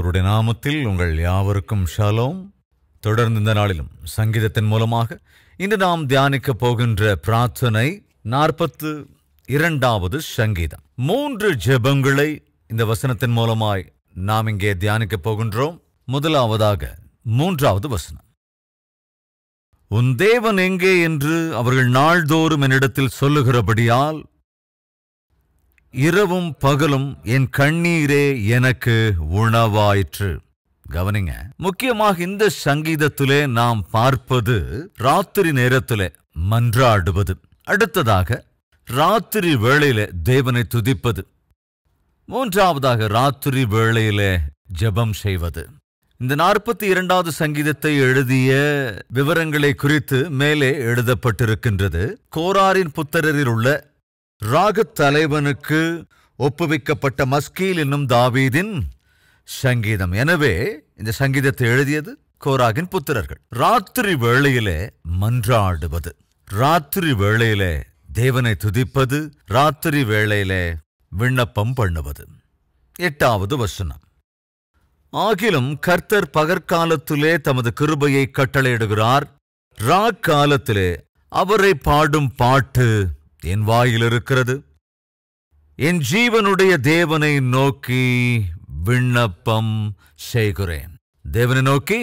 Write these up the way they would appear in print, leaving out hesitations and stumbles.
ஆண்டவருடைய நாமத்தில் உங்கள் யாவருக்கும் ஷாலோம். தொடர்ந்து இந்த நாளிலும் சங்கீதத்தின் மூலமாக இன்று நாம் தியானிக்க போகின்ற பிரார்த்தனை 42வது சங்கீதம். 3 ஜெபங்களை இந்த வசனத்தின் மூலமாய் நாம் இங்கே தியானிக்க போகின்றோம். முதலாவதாக 3வது வசனம். உன் தேவன் எங்கே என்று அவர்கள் நாள்தோறும் என்னிடத்தில் சொல்லுகிறபடியால் இரவும் பகலும் என் கண்ணீரே எனக்கு உணவாயிற்று. கவனிங்க, முக்கியமாக இந்த சங்கீதத்திலே நாம் பார்ப்பது ராத்திரி நேரத்திலே மன்றாடுவது, அடுத்ததாக ராத்திரி வேளையிலே தேவனை துதிப்பது, மூன்றாவதாக ராத்திரி வேளையிலே ஜெபம் செய்வது. இந்த 42வது சங்கீதத்தை எழுதிய விவரங்களை குறித்து மேலே எழுதப்பட்டிருக்கின்றது. கோராரின் புத்திரரில் உள்ள ராகத் தலைவனுக்கு ஒப்புவிக்கப்பட்ட மஸ்கீல் என்னும் தாவீதின் சங்கீதம். எனவே இந்த சங்கீதத்தை எழுதியது கோராகின் புத்திரர்கள். ராத்திரி வேளையிலே மன்றாடுவது, ராத்திரி வேளையிலே தேவனை துதிப்பது, ராத்திரி வேளையிலே விண்ணப்பம் பண்ணுவது. 8வது வசனம். ஆகிலும் கர்த்தர் பகற்காலத்திலே தமது கிருபையை கட்டளையிடுகிறார், ராக்காலத்திலே அவரை பாடும் பாட்டு என் வாயில் இருக்கிறது. என் ஜீவனுடைய தேவனை நோக்கி விண்ணப்பம் செய்கிறேன், தேவனை நோக்கி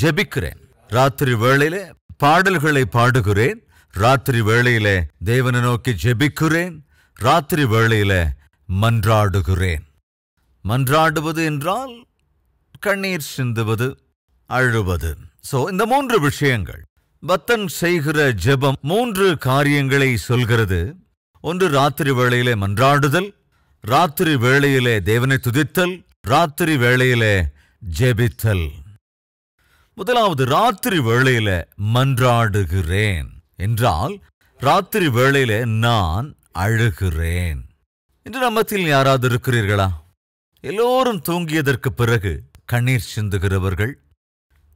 ஜெபிக்கிறேன். ராத்திரி வேளையிலே பாடல்களை பாடுகிறேன், ராத்திரி வேளையிலே தேவனை நோக்கி ஜெபிக்கிறேன், ராத்திரி வேளையிலே மன்றாடுகிறேன். மன்றாடுவது என்றால் கண்ணீர் சிந்துவது, அழுவது. இந்த 3 விஷயங்கள். பக்தன் செய்கிற ஜெபம் 3 காரியங்களை சொல்கிறது. ஒன்று, ராத்திரி வேளையிலே மன்றாடுதல், ராத்திரி வேளையிலே தேவனை துதித்தல், ராத்திரி வேளையிலே ஜெபித்தல். முதலாவது, ராத்திரி வேளையிலே மன்றாடுகிறேன் என்றால் ராத்திரி வேளையிலே நான் அழுகிறேன். இன்று நம்மத்தில் யாராவது இருக்கிறீர்களா? எல்லோரும் தூங்கியதற்கு பிறகு கண்ணீர் சிந்துகிறவர்கள்,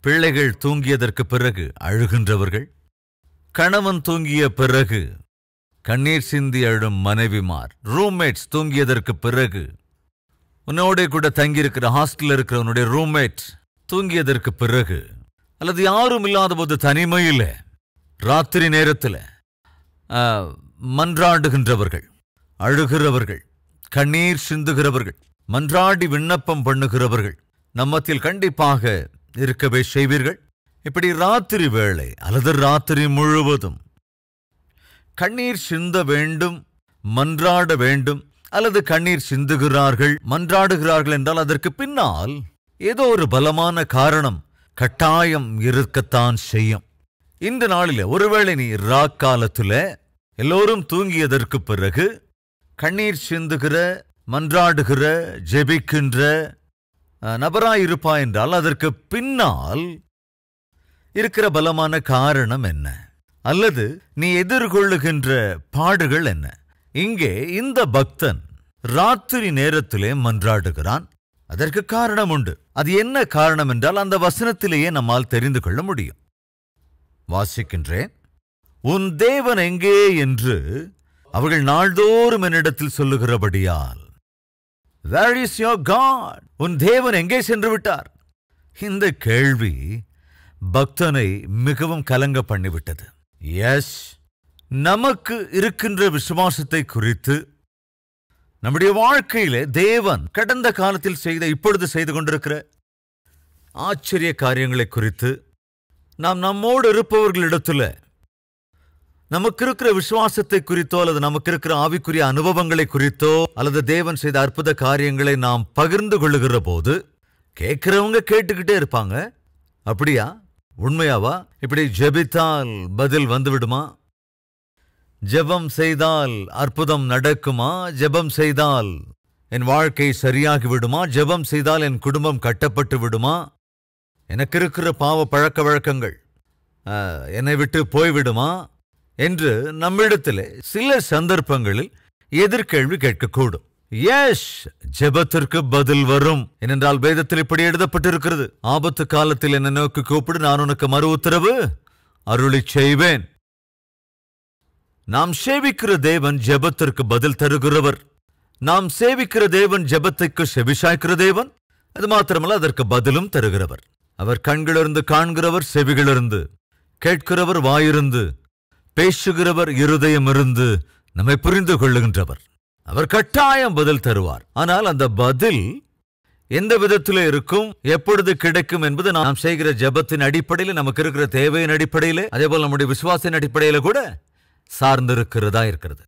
பிள்ளைகள் தூங்கியதற்கு பிறகு அழுகின்றவர்கள், கணவன் தூங்கிய பிறகு கண்ணீர் சிந்தி அழும் மனைவிமார், ரூம்மேட்ஸ் தூங்கியதற்கு பிறகு, உன்னோட கூட தங்கியிருக்கிற ஹாஸ்டலில் இருக்கிற உன்னுடைய ரூம்மேட் தூங்கியதற்கு பிறகு, அல்லது யாரும் இல்லாத போது தனிமையில் ராத்திரி நேரத்தில் மன்றாடுகின்றவர்கள், அழுகிறவர்கள், கண்ணீர் சிந்துகிறவர்கள், மன்றாடி விண்ணப்பம் பண்ணுகிறவர்கள் நம்மத்தில் கண்டிப்பாக இருக்கவே செய்வீர்கள். இப்படி ராத்திரி வேளை அல்லது ராத்திரி முழுவதும் கண்ணீர் சிந்த வேண்டும், மன்றாட வேண்டும், அல்லது கண்ணீர் சிந்துகிறார்கள், மன்றாடுகிறார்கள் என்றால் அதற்கு பின்னால் ஏதோ ஒரு பலமான காரணம் கட்டாயம் இருக்கத்தான் செய்யும். இந்த நாளில் ஒருவேளை நீ ராக்காலத்துல எல்லோரும் தூங்கியதற்கு பிறகு கண்ணீர் சிந்துகிற, மன்றாடுகிற, ஜெபிக்கின்ற நபராயிருப்பா என்றால் அதற்கு பின்னால் இருக்கிற பலமான காரணம் என்ன, அல்லது நீ எதிர்கொள்ளுகின்ற பாடுகள் என்ன? இங்கே இந்த பக்தன் ராத்திரி நேரத்திலே மன்றாடுகிறான். அதற்கு காரணம் உண்டு. அது என்ன காரணம் என்றால் அந்த வசனத்திலேயே நம்மால் தெரிந்து கொள்ள முடியும். வாசிக்கின்றேன். உன் தேவன் எங்கே என்று அவர்கள் நாள்தோறும் என்னிடத்தில் சொல்லுகிறபடியால். Where is your God? உன் தேவன் எங்கே சென்று விட்டார்? இந்த கேள்வி பக்தனை மிகவும் கலங்க பண்ணிவிட்டது. எஸ், நமக்கு இருக்கின்ற விசுவாசத்தை குறித்து, நம்முடைய வாழ்க்கையிலே தேவன் கடந்த காலத்தில் செய்த, இப்பொழுது செய்து கொண்டிருக்கிற ஆச்சரிய காரியங்களை குறித்து நாம் நம்மோடு இருப்பவர்களிடத்துல நமக்கு இருக்கிற விசுவாசத்தை குறித்தோ, அல்லது நமக்கு இருக்கிற ஆவிக்குரிய அனுபவங்களை குறித்தோ, அல்லது தேவன் செய்த அற்புத காரியங்களை நாம் பகிர்ந்து கொள்ளுகிற போது கேட்கிறவங்க கேட்டுக்கிட்டே இருப்பாங்க. அப்படியா? உண்மையாவா? இப்படி ஜெபித்தால் பதில் வந்துவிடுமா? ஜெபம் செய்தால் அற்புதம் நடக்குமா? ஜெபம் செய்தால் என் வாழ்க்கை சரியாகி விடுமா? ஜெபம் செய்தால் என் குடும்பம் கட்டப்பட்டு விடுமா? எனக்கு இருக்கிற பாவ பழக்க வழக்கங்கள் என்னை விட்டு போய்விடுமா என்று நம்மிடத்தில் சில சந்தர்ப்பங்களில் எதிர்கேள்வி கேட்கக்கூடும். எஸ், ஜெபத்திற்கு பதில் வரும். ஏனென்றால் வேதத்தில் இப்படி எழுதப்பட்டிருக்கிறது, ஆபத்து காலத்தில் என்னை நோக்கி கூப்பிடு, நான் உனக்கு மறு உத்தரவு அருளி செய்வேன். நாம் சேவிக்கிற தேவன் ஜெபத்திற்கு பதில் தருகிறவர். நாம் சேவிக்கிற தேவன் ஜெபத்துக்கு செவிசாய்க்கிற தேவன். அது மாத்திரமல்ல, அதற்கு பதிலும் தருகிறவர். அவர் கண்களிலிருந்து காண்கிறவர், செவிகளிலிருந்து கேட்கிறவர், வாயிருந்து பேசுகிறவர், இருதயமிருந்து நம்மை புரிந்து கொள்ளுகின்றவர். அவர் கட்டாயம் பதில் தருவார். ஆனால் அந்த பதில் எந்த விதத்தில் இருக்கும், எப்பொழுது கிடைக்கும் என்பது நாம் செய்கிற ஜெபத்தின் அடிப்படையில், நமக்கு இருக்கிற தேவையின் அடிப்படையில், அதே போல் நம்முடைய விசுவாசின் அடிப்படையில் கூட சார்ந்திருக்கிறதா இருக்கிறது.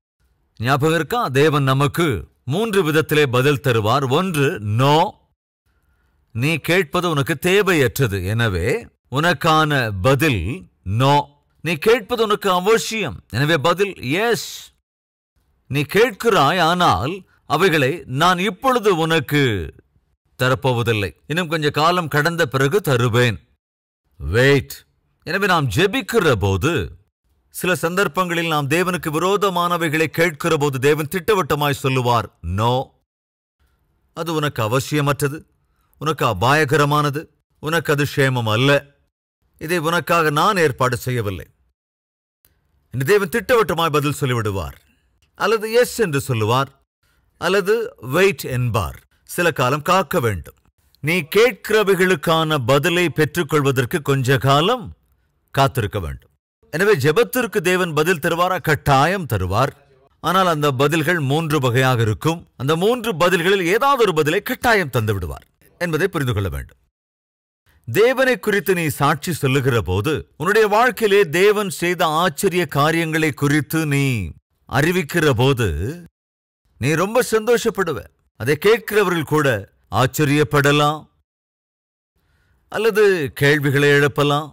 ஞாபகம் இருக்கா? தேவன் நமக்கு 3 விதத்திலே பதில் தருவார். ஒன்று, நோ, நீ கேட்பது உனக்கு தேவையற்றது, எனவே உனக்கான பதில் நோ. நீ கேட்பது உனக்கு அவசியம், எனவே பதில் எஸ். நீ கேட்கிறாய், ஆனால் அவைகளை நான் இப்பொழுது உனக்கு தரப்போவதில்லை, இன்னும் கொஞ்ச காலம் கடந்த பிறகு தருவேன். வெயிட். எனவே நாம் ஜெபிக்கிற போது, சில சந்தர்ப்பங்களில் நாம் தேவனுக்கு விரோதமானவைகளை கேட்கிற போது தேவன் திட்டவட்டமாய் சொல்லுவார், நோ, அது உனக்கு அவசியமற்றது, உனக்கு அபாயகரமானது, உனக்கு அது க்ஷேமம் அல்ல, இதை உனக்காக நான் ஏற்பாடு செய்யவில்லை. இந்த தேவன் திட்டவட்டமாய் பதில் சொல்லிவிடுவார். அல்லது எஸ் என்று சொல்லுவார், அல்லது வெயிட் என்பார். சில காலம் காக்க வேண்டும். நீ கேட்கிறவைகளுக்கான பதிலை பெற்றுக்கொள்வதற்கு கொஞ்ச காலம் காத்திருக்க வேண்டும். எனவே ஜெபத்திற்கு தேவன் பதில் தருவாரா? கட்டாயம் தருவார். ஆனால் அந்த பதில்கள் 3 வகையாக இருக்கும். அந்த 3 பதில்களில் ஏதாவது ஒரு பதிலை கட்டாயம் தந்து விடுவார் என்பதை புரிந்து கொள்ள வேண்டும். தேவனை குறித்து நீ சாட்சி சொல்லுகிற போது, உன்னுடைய வாழ்க்கையிலே தேவன் செய்த ஆச்சரிய காரியங்களை குறித்து நீ அறிவிக்கிற போது நீ ரொம்ப சந்தோஷப்படுவ. அதை கேட்கிறவர்கள் கூட ஆச்சரியப்படலாம், அல்லது கேள்விகளை எழுப்பலாம்.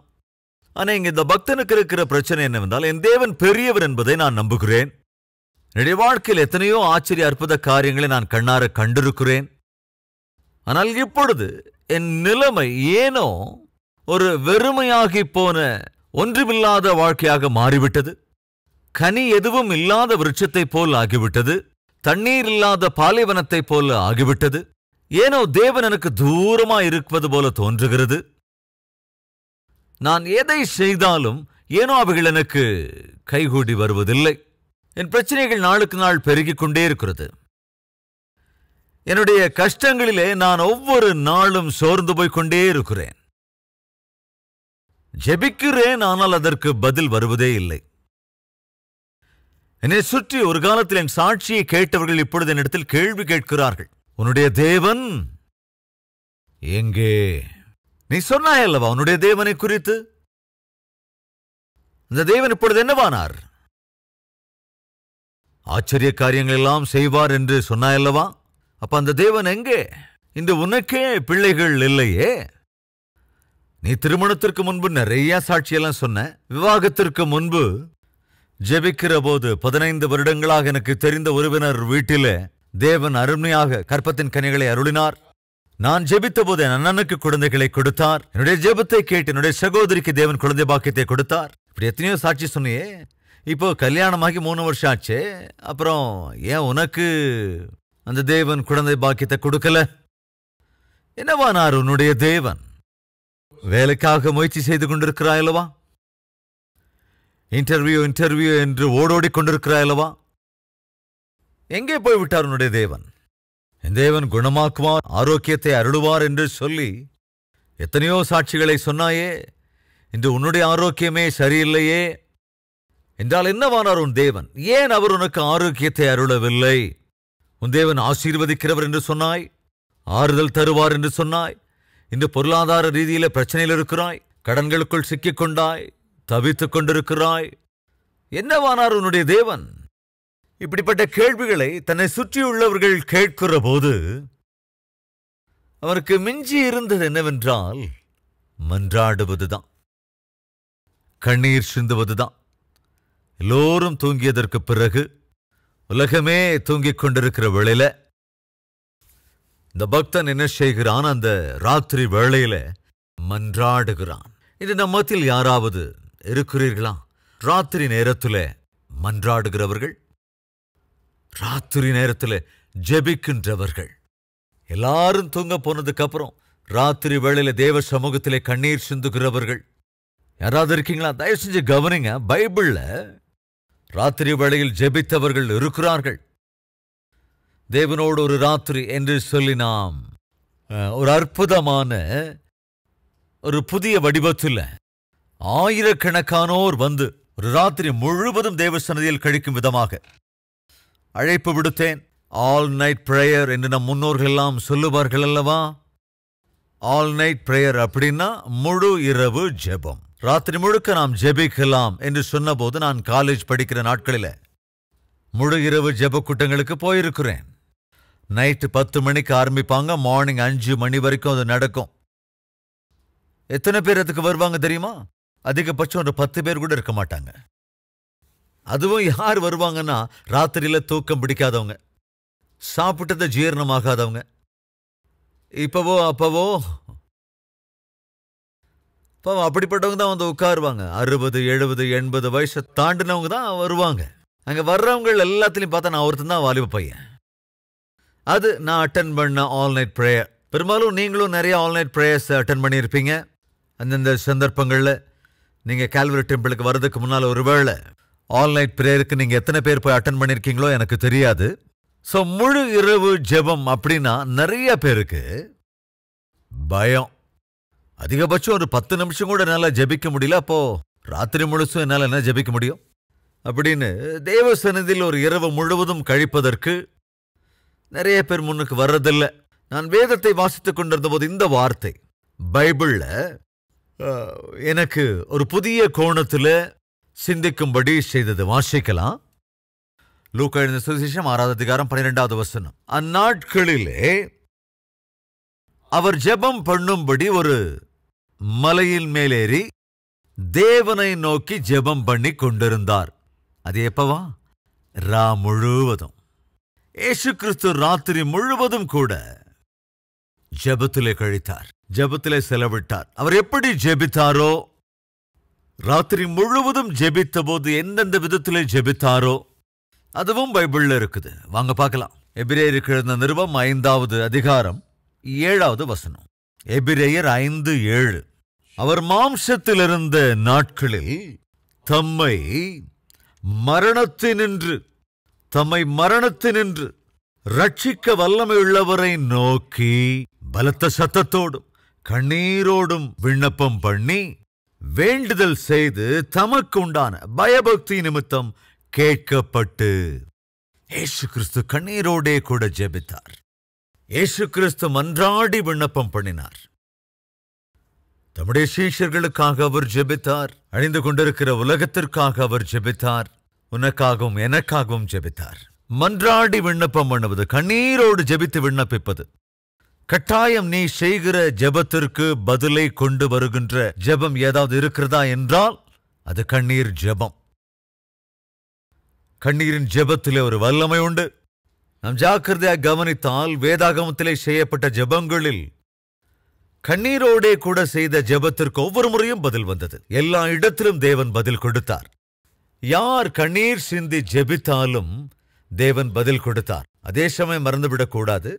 ஆனா இங்க இந்த பக்தனுக்கு இருக்கிற பிரச்சனை என்னவென்றால், என் தேவன் பெரியவர் என்பதை நான் நம்புகிறேன். என்னுடைய வாழ்க்கையில் எத்தனையோ ஆச்சரிய அற்புத காரியங்களை நான் கண்ணார கண்டிருக்கிறேன். ஆனால் இப்பொழுது என் நிலைமை ஏனோ ஒரு வெறுமையாகி போன ஒன்றுமில்லாத வாழ்க்கையாக மாறிவிட்டது. கனி எதுவும் இல்லாத விருட்சத்தை போல் ஆகிவிட்டது. தண்ணீர் இல்லாத பாலைவனத்தை போல ஆகிவிட்டது. ஏனோ தேவன் எனக்கு தூரமா இருப்பது போல தோன்றுகிறது. நான் எதை செய்தாலும் ஏனோ அவைகள் எனக்கு கைகூடி வருவதில்லை. என் பிரச்சனைகள் நாளுக்கு நாள் பெருகிக் கொண்டே இருக்கிறது. என்னுடைய கஷ்டங்களிலே நான் ஒவ்வொரு நாளும் சோர்ந்து போய்கொண்டே இருக்கிறேன். ஜெபிக்கிறேன், ஆனால் அதற்கு பதில் வருவதே இல்லை. என்னை சுற்றி ஒரு காலத்தில் என் சாட்சியை கேட்டவர்கள் இப்பொழுது என்னிடத்தில் கேள்வி கேட்கிறார்கள், உன்னுடைய தேவன் எங்கே? நீ சொன்னாய் அல்லவா உன்னுடைய தேவனை குறித்து? இந்த தேவன் இப்பொழுது என்னவானார்? ஆச்சரிய காரியங்கள் எல்லாம் செய்வார் என்று சொன்னாயல்லவா? அப்ப அந்த தேவன் எங்கே? இன்று உனக்கே பிள்ளைகள் இல்லையே. நீ திருமணத்திற்கு முன்பு நிறைய சாட்சியெல்லாம் சொன்ன. விவாகத்திற்கு முன்பு ஜெபிக்கிற போது 15 வருடங்களாக எனக்கு தெரிந்த உறவினர் வீட்டிலே தேவன் அருமையாக கற்பத்தின் கனிகளை அருளினார். நான் ஜெபித்த போது என் அண்ணனுக்கு குழந்தைகளை கொடுத்தார். என்னுடைய ஜெபத்தை கேட்டு என்னுடைய சகோதரிக்கு தேவன் குழந்தை பாக்கியத்தை கொடுத்தார். இப்படி எத்தனையோ சாட்சி சொன்னியே. இப்போ கல்யாணமாகி 3 வருஷம் ஆச்சு. அப்புறம் ஏன் உனக்கு அந்த தேவன் குழந்தை பாக்கியத்தை கொடுக்கல? என்னவானார் உன்னுடைய தேவன்? வேலைக்காக முயற்சி செய்து கொண்டிருக்கிறாயல்லவா? இன்டர்வியூ என்று ஓடோடி கொண்டிருக்கிறாயல்லவா? எங்கே போய்விட்டார் உன்னுடைய தேவன்? என் தேவன் குணமாக்குவார், ஆரோக்கியத்தை அருளுவார் என்று சொல்லி எத்தனையோ சாட்சிகளை சொன்னாயே. இன்று உன்னுடைய ஆரோக்கியமே சரியில்லையே என்றால் என்னவானார் உன் தேவன்? ஏன் அவர் உனக்கு ஆரோக்கியத்தை அருளவில்லை? உன் தேவன் ஆசீர்வதிக்கிறவர் என்று சொன்னாய், ஆறுதல் தருவார் என்று சொன்னாய். இன்று பொருளாதார ரீதியில பிரச்சனையில் இருக்கிறாய், கடன்களுக்குள் சிக்கிக் கொண்டாய், தவித்துக் கொண்டிருக்கிறாய். என்னவானார் உன்னுடைய தேவன்? இப்படிப்பட்ட கேள்விகளை தன்னை சுற்றியுள்ளவர்கள் கேட்கிற போது அவருக்கு மிஞ்சி இருந்தது என்னவென்றால் மன்றாடுவதுதான், கண்ணீர் சிந்துவதுதான். எல்லோரும் தூங்கியதற்கு பிறகு, உலகமே தூங்கிக் கொண்டிருக்கிற வேளையில இந்த பக்தன் என்ன செய்கிறான்? அந்த ராத்திரி வேளையில மன்றாடுகிறான். இது நம்மத்தில் யாராவது இருக்கிறீர்களா? ராத்திரி நேரத்தில் மன்றாடுகிறவர்கள், ராத்திரி நேரத்தில் ஜெபிக்கின்றவர்கள். எல்லாரும் தூங்க போனதுக்கு அப்புறம் ராத்திரி வேளையில தேவ சமூகத்திலே கண்ணீர் சிந்துகிறவர்கள் யாராவது இருக்கீங்களா? தயவு செஞ்சு கவனிங்க. பைபிள்ல ராத்திரி வேளையில் ஜெபித்தவர்கள் இருக்கிறார்கள். தேவனோடு ஒரு ராத்திரி என்று சொல்லி நாம் ஒரு அற்புதமான ஒரு புதிய வடிவத்தில் ஆயிரக்கணக்கானோர் வந்து ஒரு ராத்திரி முழுவதும் தேவ சன்னதியில் கழிக்கும் விதமாக அழைப்பு விடுத்தேன். ஆல் நைட் பிரேயர் என்று நம் முன்னோர்கள் எல்லாம் சொல்லுவார்கள் அல்லவா? ஆல் நைட் பிரேயர் அப்படின்னா முழு இரவு ஜெபம். ராத்திரி முழுக்க நாம் ஜெபிக்கலாம் என்று சொன்னபோது நான் காலேஜ் படிக்கிற நாட்களில் முழு இரவு ஜெப கூட்டங்களுக்கு போயிருக்கிறேன். நைட்டு 10 மணிக்கு ஆரம்பிப்பாங்க, மார்னிங் 5 மணி வரைக்கும் அது நடக்கும். எத்தனை பேர் அதுக்கு வருவாங்க தெரியுமா? அதிகபட்சம் ஒரு 10 பேர் கூட இருக்க மாட்டாங்க. அதுவும் யார் வருவாங்கன்னா ராத்திரியில தூக்கம் பிடிக்காதவங்க, சாப்பிட்டதை ஜீரணமாகாதவங்க, இப்பவோ அப்பவோ அப்படிப்பட்டவங்க தான் வந்து உட்காருவாங்க. 60, 70, 80 வயசை தாண்டினவங்க தான் வருவாங்க. அங்க வர்றவங்க எல்லாத்திலையும் பார்த்தா நான் ஒருத்தன் தான் வாலிப பையன். அது நான் அட்டன் பண்ண ஆல் நைட் ப்ரேயர். பெரும்பாலும் நீங்களும் நிறைய ஆல் நைட் ப்ரேயர்ஸ் அட்டன் பண்ணியிருப்பீங்க. அந்தந்த சந்தர்ப்பங்களில் நீங்கள் கால்வரி டெம்பிளுக்கு வர்றதுக்கு முன்னால் ஒருவேளை ஆல் நைட் ப்ரேயருக்கு நீங்கள் எத்தனை பேர் போய் அட்டன் பண்ணியிருக்கீங்களோ எனக்கு தெரியாது. ஸோ முழு இரவு ஜெபம் அப்படின்னா நிறைய பேருக்கு பயம். அதிகபட்சம் ஒரு 10 நிமிஷம் கூட என்னால் ஜெபிக்க முடியல, அப்போ ராத்திரி முழுசும் என்னால் என்ன ஜெபிக்க முடியும் அப்படின்னு தேவ சந்நிதியில் ஒரு இரவு முழுவதும் கழிப்பதற்கு நிறைய பேர் முன்னுக்கு வர்றதில்லை. நான் வேதத்தை வாசித்துக் கொண்டிருந்த போது இந்த வார்த்தை பைபிள்ல எனக்கு ஒரு புதிய கோணத்தில் சிந்திக்கும்படி செய்தது. வாசிக்கலாம். லூக்கா எழுதின சுவிசேஷம் 6வது அதிகாரம் 12வது வசனம். அந்நாட்களிலே அவர் ஜெபம் பண்ணும்படி ஒரு மலையின் மேலேறி தேவனை நோக்கி ஜெபம் பண்ணி கொண்டிருந்தார். அது எப்பவா? ரா முழுவதும். இயேசு கிறிஸ்து ராத்திரி முழுவதும் கூட ஜெபத்திலே கழித்தார், ஜெபத்திலே செலவிட்டார். அவர் எப்படி ஜெபித்தாரோ, ராத்திரி முழுவதும் ஜெபித்த போது எந்தெந்த விதத்திலே ஜெபித்தாரோ அதுவும் பைபிள்ல இருக்குது. வாங்க பார்க்கலாம். எபிரேயருக்கு எழுதின நிருபம் 5வது அதிகாரம் 7வது வசனம். எபிரேயர் 5:7. அவர் மாம்சத்தில் இருந்த நாட்களில் தம்மை மரணத்தினின்று ரட்சிக்க வல்லமையுள்ளவரை நோக்கி பலத்த சத்தத்தோடும் கண்ணீரோடும் விண்ணப்பம் பண்ணி வேண்டுதல் செய்து தமக்கு உண்டான பயபக்தி நிமித்தம் கேட்கப்பட்டு. இயேசு கிறிஸ்து கண்ணீரோடே கூட ஜெபித்தார். இயேசு கிறிஸ்து மன்றாடி விண்ணப்பம் பண்ணினார். தம்முடைய சீஷர்களுக்காக அவர் ஜெபித்தார். அழிந்து கொண்டிருக்கிற உலகத்திற்காக அவர் ஜெபித்தார். உனக்காகவும் எனக்காகவும் ஜெபித்தார். மன்றாடி விண்ணப்பம் பண்ணுவது, கண்ணீரோடு ஜெபித்து விண்ணப்பிப்பது. கட்டாயம் நீ செய்கிற ஜெபத்திற்கு பதிலை கொண்டு வருகின்ற ஜெபம் ஏதாவது இருக்கிறதா என்றால் அது கண்ணீர் ஜெபம். கண்ணீரின் ஜெபத்திலே ஒரு வல்லமை உண்டு. நாம் ஜாக்கிரதையாக கவனித்தால் வேதாகமத்திலே செய்யப்பட்ட ஜெபங்களில் கண்ணீரோடே கூட செய்த ஜெபத்திற்கு ஒவ்வொரு முறையும் பதில் வந்தது. எல்லா இடத்திலும் தேவன் பதில் கொடுத்தார். யார் கண்ணீர் சிந்தி ஜெபித்தாலும் தேவன் பதில் கொடுத்தார். அதே சமயம் மறந்துவிடக்கூடாது,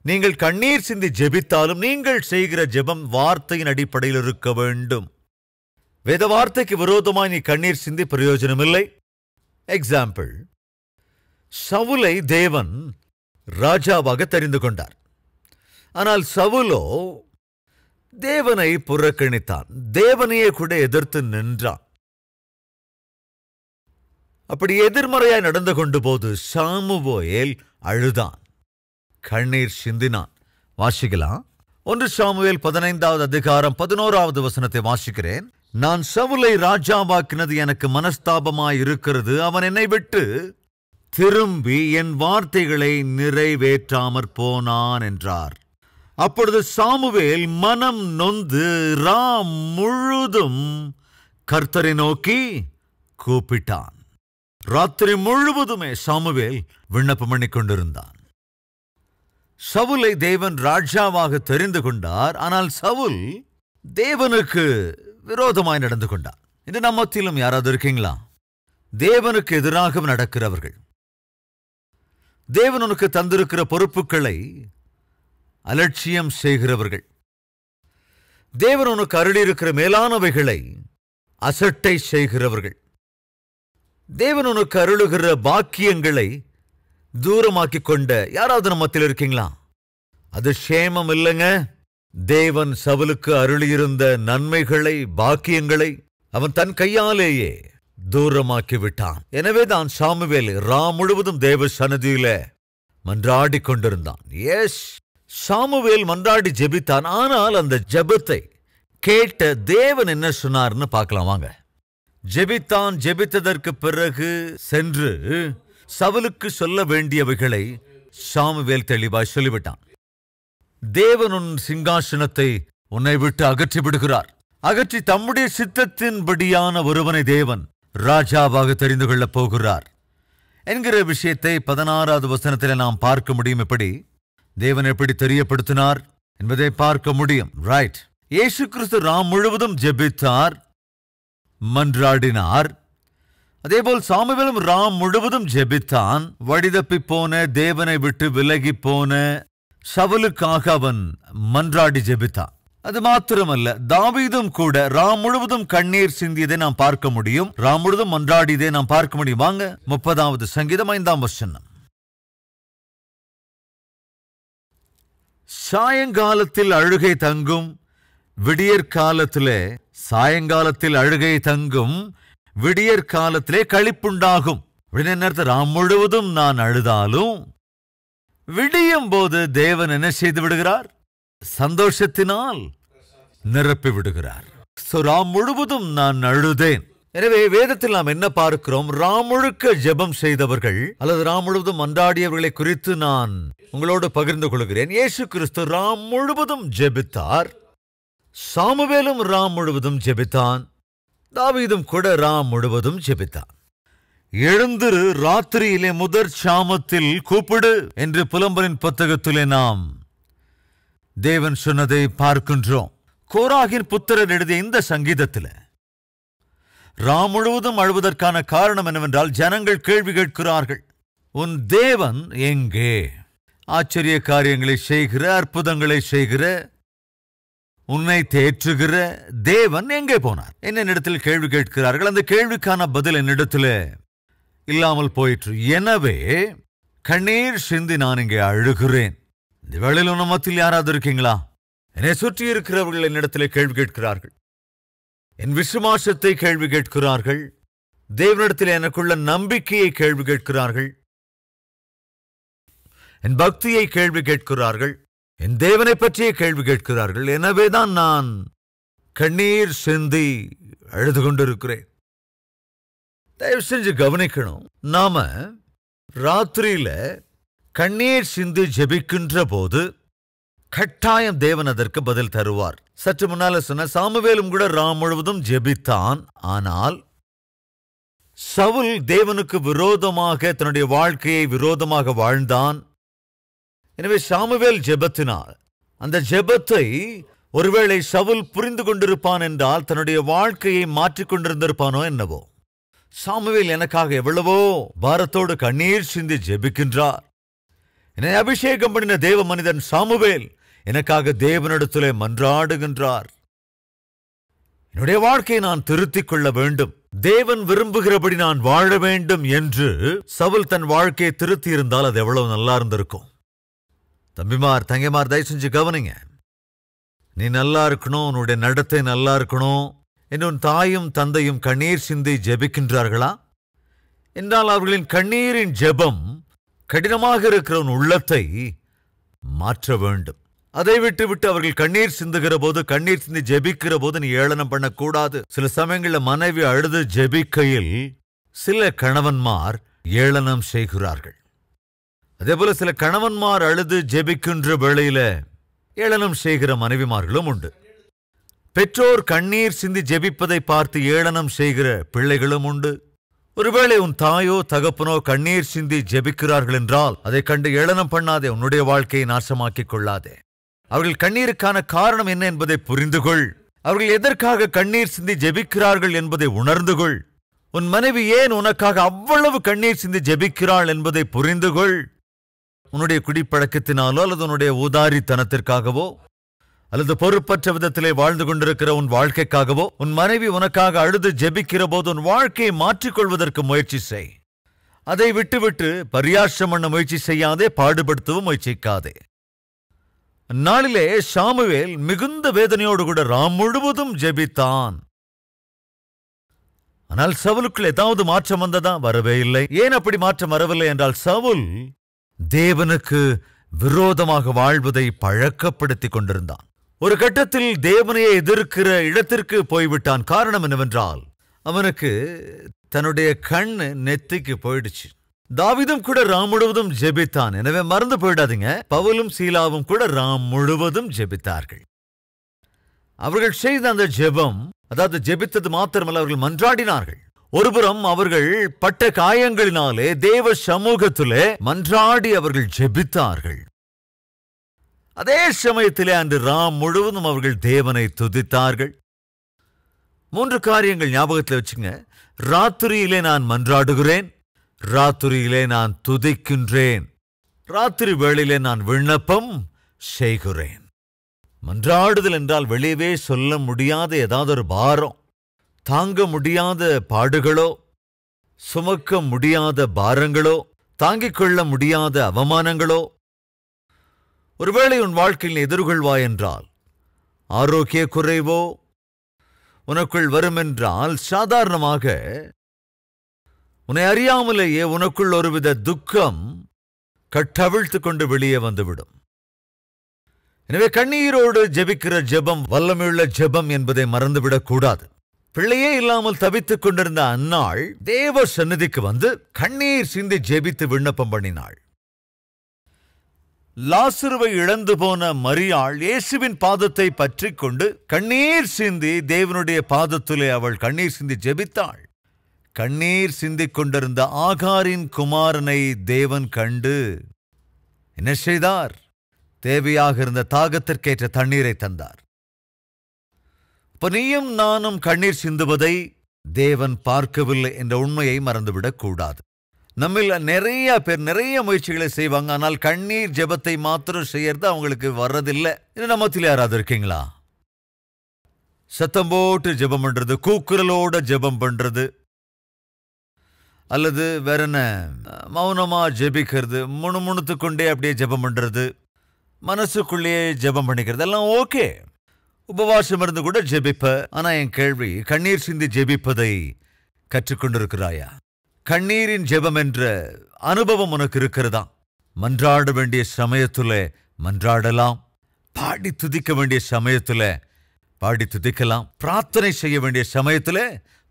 நீங்கள் கண்ணீர் சிந்தி ஜெபித்தாலும் நீங்கள் செய்கிற ஜெபம் வார்த்தையின் அடிப்படையில் இருக்க வேண்டும். வேத வார்த்தைக்கு விரோதமாய் நீ கண்ணீர் சிந்தி பிரயோஜனமில்லை. எக்ஸாம்பிள், சவுலை தேவன் ராஜாவாக தெரிந்து கொண்டார். ஆனால் சவுலோ தேவனை புறக்கணித்தான், தேவனையே கூட எதிர்த்து நின்றான். அப்படி எதிர்மறையாய் நடந்து கொண்டு போது சாமுவேல் அழுதான், கண்ணீர் சிந்தினான். வாசிக்கலாம். 1 சாமுவேல் 15வது அதிகாரம் 11வது வசனத்தை வாசிக்கிறேன். நான் சவுலை ராஜாவாக்கினது எனக்கு மனஸ்தாபமாய் இருக்கிறது. அவன் என்னை விட்டு திரும்பி என் வார்த்தைகளை நிறைவேற்றாமற் போனான் என்றார். அப்பொழுது சாமுவேல் மனம் நொந்து ராம் முழுதும் கர்த்தரை நோக்கி கூப்பிட்டான். ராத்திரி முழுவதுமே சாமுவேல் விண்ணப்பம் பண்ணி கொண்டிருந்தான். சவுலை தேவன் ராஜாவாக தெரிந்து கொண்டார். ஆனால் சவுல் தேவனுக்கு விரோதமாய் நடந்து கொண்டார். இன்று நம்ம மத்தியிலும் யாராவது இருக்கீங்களா? தேவனுக்கு எதிராக நடக்கிறவர்கள், தேவன் உனக்கு தந்திருக்கிற பொறுப்புகளை அலட்சியம் செய்கிறவர்கள், தேவன் உனக்கு அருளியிருக்கிற மேலானவைகளை அசட்டை செய்கிறவர்கள், தேவன் உனக்கு அருளுகிற பாக்கியங்களை தூரமாக்கிக் கொண்ட யாராவது நம்ம மத்தியில் இருக்கீங்களா? அது சேமம் இல்லைங்க. தேவன் சவுலுக்கு அருளியிருந்த நன்மைகளை, பாக்கியங்களை அவன் தன் கையாலேயே தூரமாக்கி விட்டான். எனவேதான் சாமுவேல் முழுவதும் தேவ சன்னதியில மன்றாடி கொண்டிருந்தான். எஸ், சாமுவேல் மன்றாடி ஜெபித்தான். ஆனால் அந்த ஜெபத்தை கேட்ட தேவன் என்ன சொன்னார்னு பார்க்கலாம் வாங்க. ஜெபித்தான். ஜெபித்ததற்கு பிறகு சென்று சவுலுக்கு சொல்ல வேண்டியவைகளை சாமுவேல் தெளிவாய் சொல்லிவிட்டான். தேவன் உன் சிங்காசனத்தை உன்னை விட்டு அகற்றி விடுகிறார். அகற்றி தம்முடைய சித்தத்தின்படியான ஒருவனை தேவன் ராஜாவாக தெரிந்து கொள்ளப் போகிறார் என்கிற விஷயத்தை 16வது வசனத்தில் நாம் பார்க்க முடியும். எப்படி தேவன் எப்படி தெரியப்படுத்தினார் என்பதை பார்க்க முடியும். ரைட். இயேசு கிறிஸ்து முழுவதும் ஜெபித்தார், மன்றாடினார். அதேபோல் சாமுவேலும் முழுவதும் ஜெபித்தான். வழிதப்பி போன, தேவனை விட்டு விலகி போன சவுலுக்காக அவன் மன்றாடி ஜெபித்தான். அது மாத்திரமல்ல, தாவீதும் கூட முழுவதும் கண்ணீர் சிந்தியதை நாம் பார்க்க முடியும். முழுவதும் மன்றாடியதை நாம் பார்க்க முடியும். வாங்க, 30வது சங்கீதம் 5ஆம் வசனம். சாயங்காலத்தில் அழுகை தங்கும், விடியற்காலத்திலே சாயங்காலத்தில் அழுகை தங்கும், விடியற்காலத்திலே களிப்புண்டாகும். முழுவதும் நான் அழுதாலும் விடியும் போது தேவன் என்ன செய்து விடுகிறார்? சந்தோஷத்தினால் நிரப்பி விடுகிறார். முழுவதும் நான் அழுதேன். எனவே வேதத்தில் நாம் என்ன பார்க்கிறோம்? முழுக்க ஜெபம் செய்தவர்கள் அல்லது முழுவதும் மன்றாடியவர்களை குறித்து நான் உங்களோடு பகிர்ந்து கொள்கிறேன். இயேசு கிறிஸ்து முழுவதும் ஜெபித்தார். சாமுவேலும் முழுவதும் ஜெபித்தான். தாவீதும் கூட முழுவதும் ஜெபித்தான். எழுந்திரு, ராத்திரியிலே முதற் சாமத்தில் கூப்பிடு என்று புலம்பலின் புத்தகத்திலே நாம் தேவன் சொன்னதை பார்க்கின்றோம். கோராகின் புத்திரர் எழுதிய இந்த சங்கீதத்தில் முழுவதும் அழுவதற்கான காரணம் என்னவென்றால், ஜனங்கள் கேள்வி கேட்கிறார்கள், உன் தேவன் எங்கே? ஆச்சரிய காரியங்களை செய்கிற, அற்புதங்களை செய்கிற, உன்னை தேற்றுகிற தேவன் எங்கே போனார்? என்னிடத்தில் கேள்வி கேட்கிறார்கள். அந்த கேள்விக்கான பதில் என்னிடத்தில் இல்லாமல் போயிற்று. எனவே கண்ணீர் சிந்தி நான் இங்கே அழுகிறேன். இந்த வேளையில் உன் மத்தியில் யாராவது இருக்கீங்களா? என்னை சுற்றி இருக்கிறவர்கள் என்னிடத்திலே கேள்வி கேட்கிறார்கள். என் விசுவாசத்தை கேள்வி கேட்கிறார்கள். தேவனிடத்தில் எனக்குள்ள நம்பிக்கையை கேள்வி கேட்கிறார்கள். என் பக்தியை கேள்வி கேட்கிறார்கள். என் தேவனை பற்றிய கேள்வி கேட்கிறார்கள். எனவேதான் நான் கண்ணீர் சிந்தி அழுது கொண்டிருக்கிறேன். தயவு செஞ்சு கவனிக்கணும். நாம ராத்திரியில கண்ணீர் சிந்தி ஜெபிக்கின்ற போது கட்டாயம் தேவன் அதற்கு பதில் தருவார். சற்று முன்னால சொன்ன சாமுவேலும் கூட முழுவதும் ஜெபித்தான். ஆனால் சவுல் தேவனுக்கு விரோதமாக தன்னுடைய வாழ்க்கையை விரோதமாக வாழ்ந்தான். எனவே சாமுவேல் ஜெபத்தினால் அந்த ஜெபத்தை ஒருவேளை சவுல் புரிந்து கொண்டிருப்பான் என்றால் தன்னுடைய வாழ்க்கையை மாற்றிக்கொண்டிருந்திருப்பானோ என்னவோ. சாமுவேல் எனக்காக எவ்வளவோ பாரத்தோடு கண்ணீர் சிந்தி ஜெபிக்கின்றார். என்னை அபிஷேகம் பண்ணின தேவ மனிதன் சாமுவேல் எனக்காக தேவனிடத்திலே மன்றாடுகின்றார். என்னுடைய வாழ்க்கையை நான் திருத்திக் கொள்ள வேண்டும், தேவன் விரும்புகிறபடி நான் வாழ வேண்டும் என்று சவுல் தன் வாழ்க்கையை திருத்தி இருந்தால் அது எவ்வளவு நல்லா இருந்திருக்கும். தம்பிமார், தங்கைமார், தயவு செஞ்சு கவனிங்க. நீ நல்லா இருக்கணும், உன்னுடைய நடத்தை நல்லா இருக்கணும் என்று உன் தாயும் தந்தையும் கண்ணீர் சிந்தி ஜெபிக்கின்றார்களா? என்றால் அவர்களின் கண்ணீரின் ஜெபம் கடினமாக இருக்கிற உன் உள்ளத்தை மாற்ற வேண்டும். அதை விட்டு விட்டு அவர்கள் கண்ணீர் சிந்துகிற போது, கண்ணீர் சிந்தி ஜெபிக்கிற போது நீ ஏளனம் பண்ணக்கூடாது. சில சமயங்களில் மனைவி அழுது ஜெபிக்கையில் சில கணவன்மார் ஏளனம் செய்கிறார்கள். அதே போல சில கணவன்மார் அழுது ஜெபிக்கின்ற வேளையில ஏளனம் செய்கிற மனைவிமார்களும் உண்டு. பெற்றோர் கண்ணீர் சிந்தி ஜெபிப்பதை பார்த்து ஏளனம் செய்கிற பிள்ளைகளும் உண்டு. ஒருவேளை உன் தாயோ தகப்பனோ கண்ணீர் சிந்தி ஜெபிக்கிறார்கள் என்றால் அதை கண்டு ஏளனம் பண்ணாதே, உன்னுடைய வாழ்க்கையை நாசமாக்கிக் கொள்ளாதே. அவர்கள் கண்ணீருக்கான காரணம் என்ன என்பதை புரிந்து கொள். அவர்கள் எதற்காக கண்ணீர் சிந்தி ஜெபிக்கிறார்கள் என்பதை உணர்ந்து கொள். உன் மனைவி ஏன் உனக்காக அவ்வளவு கண்ணீர் சிந்தி ஜெபிக்கிறாள் என்பதை புரிந்து கொள். உன்னுடைய குடிப்பழக்கத்தினாலோ அல்லது உன்னுடைய ஊதாரித்தனத்திற்காகவோ அல்லது பொறுப்பற்ற விதத்திலே வாழ்ந்து கொண்டிருக்கிற உன் வாழ்க்கைக்காகவோ உன் மனைவி உனக்காக அழுது ஜெபிக்கிற போது உன் வாழ்க்கையை மாற்றிக்கொள்வதற்கு முயற்சி செய். அதை விட்டுவிட்டு பரியாசம் பண்ண முயற்சி செய்யாதே, பாடுபடுத்தவும் முயற்சிக்காதே. அந்நாளிலே சாமுவேல் மிகுந்த வேதனையோடு கூட ராம் முழுவதும் ஜெபித்தான். ஆனால் சவுலுக்குள் ஏதாவது மாற்றம் வந்ததா? வரவே இல்லை. ஏன் அப்படி மாற்றம் வரவில்லை என்றால், சவுல் தேவனுக்கு விரோதமாக வாழ்வதை பழக்கப்படுத்திக் கொண்டிருந்தான். ஒரு கட்டத்தில் தேவனையே எதிர்க்கிற இடத்திற்கு போய்விட்டான். காரணம் என்னவென்றால், அவனுக்கு தன்னுடைய கண் நெத்திக்கு போயிடுச்சு. தாவீதும் கூட ராம் முழுவதும் ஜெபித்தான். எனவே மறந்து போயிடாதீங்க, பவுலும் சீலாவும் கூட ராம் முழுவதும் ஜெபித்தார்கள். அவர்கள் செய்த அந்த ஜெபம், அதாவது ஜெபித்தது மாத்திரமல்ல, அவர்கள் மன்றாடினார்கள். ஒருபுறம் அவர்கள் பட்ட காயங்களினாலே தேவ சமூகத்திலே மன்றாடி அவர்கள் ஜெபித்தார்கள். அதே சமயத்திலே அன்று ராம் முழுவதும் அவர்கள் தேவனை துதித்தார்கள். 3 காரியங்கள் ஞாபகத்தில் வச்சுங்க. ராத்திரியிலே நான் மன்றாடுகிறேன், ராத்திரியிலே நான் துதிக்கின்றேன், ராத்திரி வேளையிலே நான் விண்ணப்பம் செய்கிறேன். மன்றாடுதல் என்றால் வெளியவே சொல்ல முடியாத ஏதாவது ஒரு பாரம், தாங்க முடியாத பாடுகளோ, சுமக்க முடியாத பாரங்களோ, தாங்கிக் கொள்ள முடியாத அவமானங்களோ ஒருவேளை உன் வாழ்க்கையில் எதிர்கொள்வாய் என்றால், ஆரோக்கிய குறைவோ உனக்குள் வருமென்றால், சாதாரணமாக உன்னை அறியாமலேயே உனக்குள் ஒருவித துக்கம் கட்டவிழ்த்து கொண்டு வெளியே வந்துவிடும். எனவே கண்ணீரோடு ஜெபிக்கிற ஜெபம் வல்லமையுள்ள ஜெபம் என்பதை மறந்துவிடக் கூடாது. பிள்ளையே இல்லாமல் தவித்துக் கொண்டிருந்த அன்னாள் தேவ சந்நிதிக்கு வந்து கண்ணீர் சிந்தி ஜெபித்து விண்ணப்பம் பண்ணினாள். லாசருவை இழந்து போன மரியாள் இயேசுவின் பாதத்தை பற்றி கொண்டு கண்ணீர் சிந்தி தேவனுடைய பாதத்திலே அவள் கண்ணீர் சிந்தி ஜெபித்தாள். கண்ணீர் சிந்திக் கொண்டிருந்த ஆகாரின் குமாரனை தேவன் கண்டு என்ன செய்தார்? தேவையாக இருந்த தாகத்திற்கேற்ற தண்ணீரை தந்தார். இப்ப நீயும் நானும் கண்ணீர் சிந்துவதை தேவன் பார்க்கவில்லை என்ற உண்மையை மறந்துவிடக் கூடாது. நம்மில் நிறைய பேர் நிறைய முயற்சிகளை செய்வாங்க, ஆனால் கண்ணீர் ஜெபத்தை மாத்திரம் செய்யறது அவங்களுக்கு வர்றதில்லை. நம்மத்தில் யாராவது இருக்கீங்களா? சத்தம் போட்டு ஜெபம் பண்றது, கூக்குரலோட ஜெபம் பண்றது, அல்லது வேற என்ன, மௌனமா ஜெபிக்கிறது, முணுமுணுத்து கொண்டே அப்படியே ஜெபம் பண்றது, மனசுக்குள்ளேயே ஜெபம் பண்ணிக்கிறது, எல்லாம் ஓகே. உபவாசம் இருந்து கூட ஜெபிப்ப. ஆனா என் கேள்வி, கண்ணீர் சிந்தி ஜெபிப்பதை கற்றுக்கொண்டிருக்கிறாயா? கண்ணீரின் ஜெபம் என்ற அனுபவம் உனக்கு இருக்கிறதா? மன்றாட வேண்டிய சமயத்துல மன்றாடலாம், பாடி துதிக்க வேண்டிய சமயத்துல பாடி துதிக்கலாம், பிரார்த்தனை செய்ய வேண்டிய சமயத்துல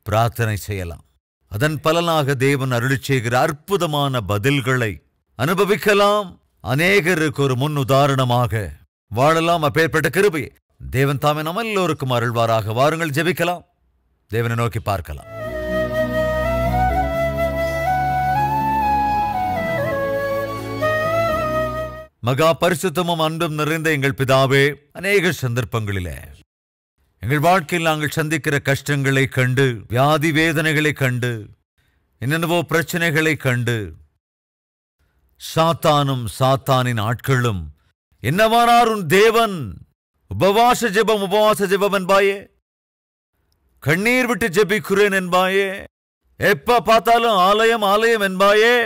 பிரார்த்தனை செய்யலாம். அதன் பலனாக தேவன் அருளிச் செய்கிற அற்புதமான பதில்களை அனுபவிக்கலாம். அநேகருக்கு ஒரு முன் உதாரணமாக வாழலாம். அப்பேற்பட்ட கிருபை தேவன் தாமே நம்ம எல்லோருக்கும் அருள்வாராக. வாருங்கள் ஜெபிக்கலாம், தேவனை நோக்கி பார்க்கலாம். மகா பரிசுத்தமும் அன்பும் நிறைந்த எங்கள் பிதாவே, அநேக சந்தர்ப்பங்களிலே எங்கள் வாழ்க்கையில் நாங்கள் சந்திக்கிற கஷ்டங்களை கண்டு, வியாதி வேதனைகளை கண்டு, என்னென்னவோ பிரச்சனைகளை கண்டு, சாத்தானும் சாத்தானின் ஆட்களும் என்னவானார் உன் தேவன் உபவாச ஜெபம் என்பாயே, கண்ணீர் விட்டு ஜெபிக்கிறேன் என்பாயே, எப்ப பார்த்தாலும் ஆலயம் ஆலயம் என்பாயே,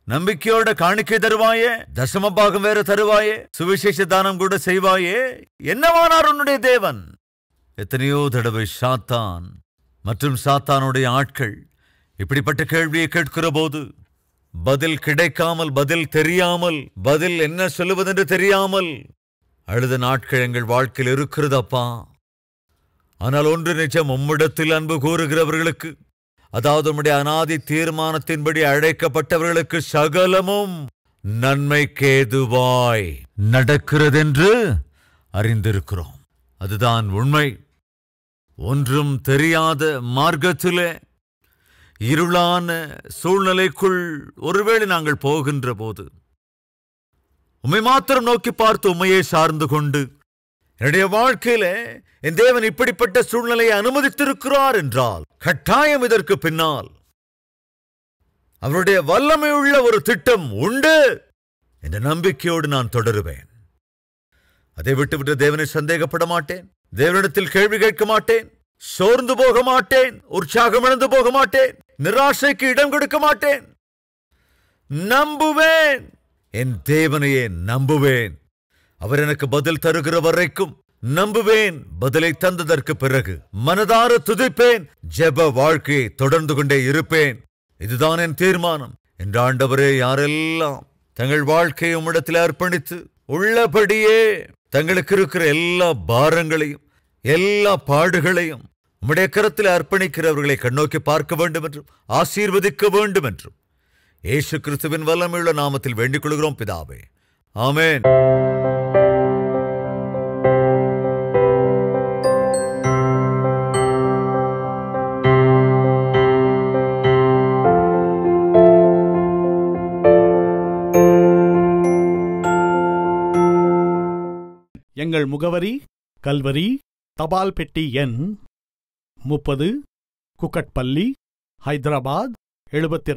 நம்பிக்கையோட காணிக்கை தருவாயே, தசம பாகம் வேற தருவாயே, சுவிசேஷ தானம் கூட செய்வாயே, என்னவானார் உன்னுடைய தேவன்? எத்தனையோ தடவை சாத்தான் மற்றும் சாத்தானுடைய ஆட்கள் இப்படிப்பட்ட கேள்வியை கேட்கிற போது பதில் கிடைக்காமல், பதில் தெரியாமல், பதில் என்ன சொல்லுவதென்று தெரியாமல் அழுத நாட்கள் எங்கள் வாழ்க்கையில் இருக்கிறதப்பா. ஆனால் ஒன்று நிச்சயம், உம்மிடத்தில் அன்பு கூறுகிறவர்களுக்கு, அதாவது உம்முடைய அநாதி தீர்மானத்தின்படி அழைக்கப்பட்டவர்களுக்கு சகலமும் நன்மைக்கேதுவாய் நடக்கிறதென்று அறிந்திருக்கிறோம். அதுதான் உண்மை. ஒன்றும் தெரியாத மார்க்கத்திலே இருளான சூழ்நிலைக்குள் ஒருவேளை நாங்கள் போகின்ற போது உம்மை மாத்திரம் நோக்கி பார்த்து உம்மையே சார்ந்து கொண்டு, என்னுடைய வாழ்க்கையில என் தேவன் இப்படிப்பட்ட சூழ்நிலையை அனுமதித்திருக்கிறார் என்றால் கட்டாயம் இதற்கு பின்னால் அவருடைய வல்லமையுள்ள ஒரு திட்டம் உண்டு என்ற நம்பிக்கையோடு நான் தொடருவேன். அதை விட்டுவிட்டு தேவனை சந்தேகப்பட மாட்டேன், தேவனிடத்தில் கேள்வி கேட்க மாட்டேன், சோர்ந்து போக மாட்டேன், உற்சாகம் இழந்து போக மாட்டேன், நிராசைக்கு இடம் கொடுக்க மாட்டேன். நம்புவேன், என் தேவனையே நம்புவேன். அவர் எனக்கு பதில் தருகிற வரைக்கும் நம்புவேன். பதிலை தந்ததற்கு பிறகு மனதார துதிப்பேன். ஜெப வாழ்க்கையை தொடர்ந்து கொண்டே இருப்பேன். இதுதான் என் தீர்மானம் என்ற ஆண்டவரே, யாரெல்லாம் தங்கள் வாழ்க்கையை உம்மிடத்தில் அர்ப்பணித்து உள்ளபடியே தங்களுக்கு இருக்கிற எல்லா பாரங்களையும் எல்லா பாடுகளையும் உம்முடைய கரத்தில் அர்ப்பணிக்கிறவர்களை கண்ணோக்கி பார்க்க வேண்டும் என்றும் ஆசீர்வதிக்க வேண்டும் என்றும் இயேசு கிறிஸ்துவின் வல்லமையுள்ள நாமத்தில் வேண்டிக் கொள்கிறோம் பிதாவே. ஆமென். எங்கள் முகவரி கல்வரி, தபால் பெட்டி எண் 30, குக்கட்பள்ளி, ஹைதராபாத் 72.